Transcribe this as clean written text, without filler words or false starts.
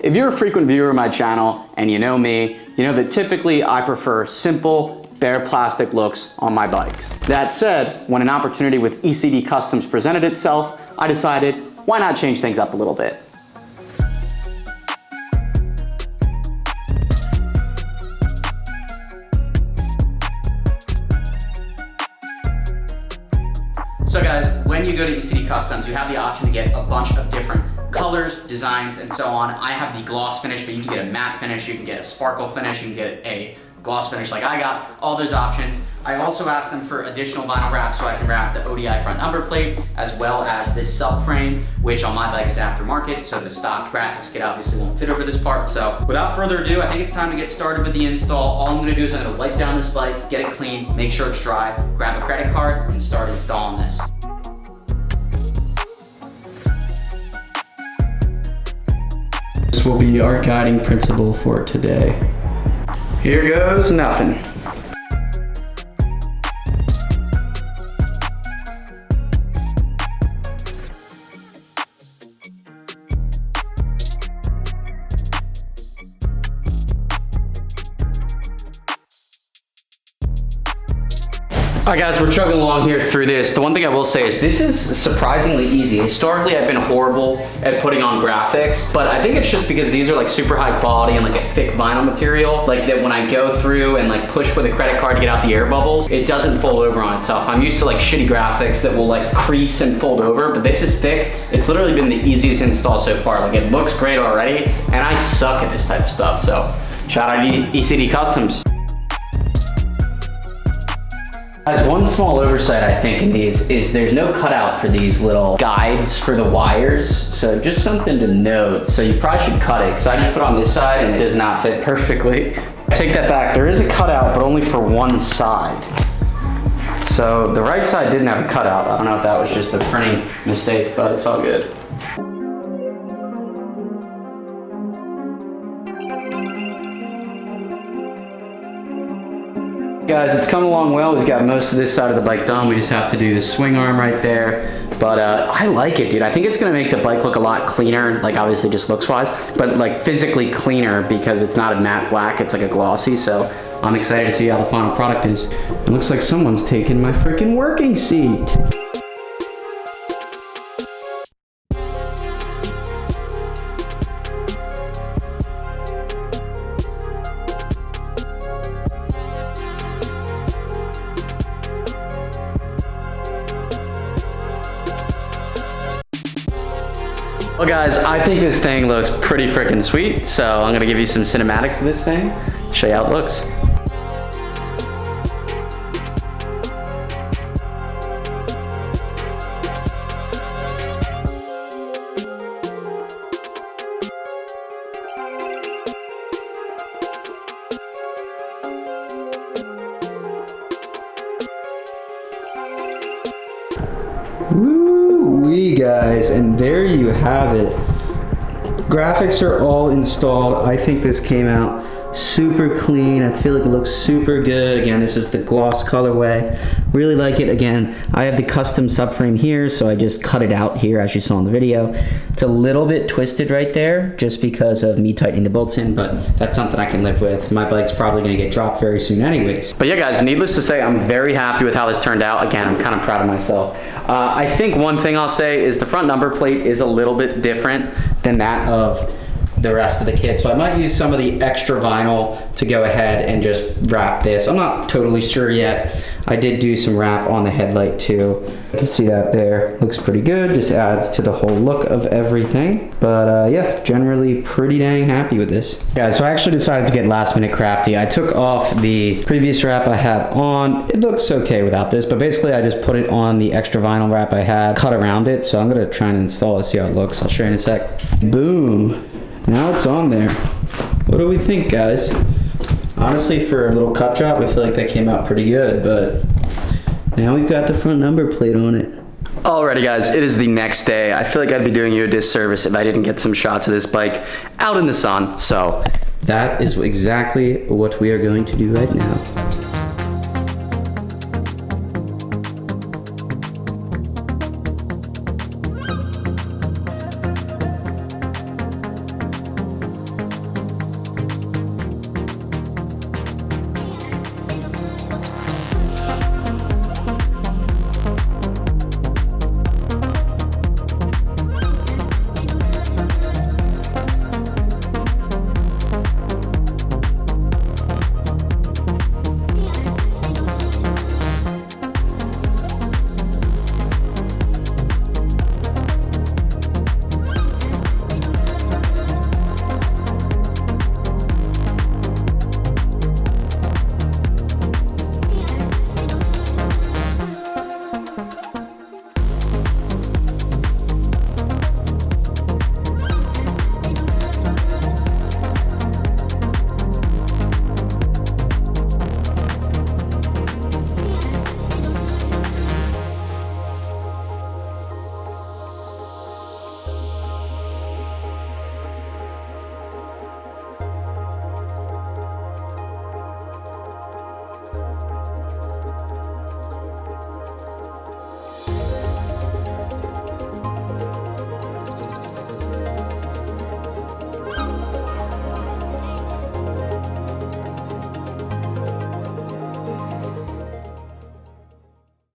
If you're a frequent viewer of my channel and you know me, you know that typically I prefer simple, bare plastic looks on my bikes. That said, when an opportunity with ECDCustoms presented itself, I decided, why not change things up a little bit? So guys, when you go to ECDCustoms, you have the option to get a bunch of different colors, designs, and so on. I have the gloss finish, but you can get a matte finish, you can get a sparkle finish, you can get a gloss finish like I got, all those options. I also asked them for additional vinyl wrap so I can wrap the ODI front number plate, as well as this subframe, which on my bike is aftermarket, so the stock graphics kit obviously won't fit over this part. So without further ado, I think it's time to get started with the install. All I'm gonna do is I'm gonna wipe down this bike, get it clean, make sure it's dry, grab a credit card, and start installing this. This will be our guiding principle for today. Here goes nothing. All right guys, we're chugging along here through this. The one thing I will say is this is surprisingly easy. Historically, I've been horrible at putting on graphics, but I think it's just because these are like super high quality and like a thick vinyl material, like that when I go through and like push with a credit card to get out the air bubbles, it doesn't fold over on itself. I'm used to like shitty graphics that will like crease and fold over, but this is thick. It's literally been the easiest install so far. Like it looks great already, and I suck at this type of stuff, so shout out to ECDCustoms. Guys, one small oversight I think in these is there's no cutout for these little guides for the wires, so just something to note. So you probably should cut it, because I just put it on this side and it does not fit perfectly. Take that back, there is a cutout, but only for one side. So the right side didn't have a cutout. I don't know if that was just a printing mistake, but it's all good. Guys, it's coming along well. We've got most of this side of the bike done. We just have to do the swing arm right there. But I like it, dude. I think it's gonna make the bike look a lot cleaner, like obviously just looks wise, but like physically cleaner because it's not a matte black, it's like a glossy. So I'm excited to see how the final product is. It looks like someone's taking my freaking working seat. Well guys, I think this thing looks pretty freaking sweet, so I'm gonna give you some cinematics of this thing, show you how it looks. Woo-wee guys, and there you have it. Graphics are all installed. I think this came out super clean. I feel like it looks super good. Again, this is the gloss colorway. Really like it. Again, I have the custom subframe here, so I just cut it out here as you saw in the video. It's a little bit twisted right there just because of me tightening the bolts in, but that's something I can live with. My bike's probably gonna get dropped very soon anyways. But yeah guys, needless to say, I'm very happy with how this turned out. Again, I'm kind of proud of myself. I think one thing I'll say is the front number plate is a little bit different than that of the rest of the kit, so I might use some of the extra vinyl to go ahead and just wrap this. I'm not totally sure yet. I did do some wrap on the headlight too. You can see that there. Looks pretty good, just adds to the whole look of everything. But yeah, generally pretty dang happy with this. Guys, so I actually decided to get last minute crafty. I took off the previous wrap I had on. It looks okay without this, but basically I just put it on the extra vinyl wrap I had, cut around it. So I'm gonna try and install it, see how it looks. I'll show you in a sec. Boom. Now it's on there. What do we think, guys? Honestly, for a little cut job, I feel like that came out pretty good, but now we've got the front number plate on it. Alrighty guys, it is the next day. I feel like I'd be doing you a disservice if I didn't get some shots of this bike out in the sun, so that is exactly what we are going to do right now.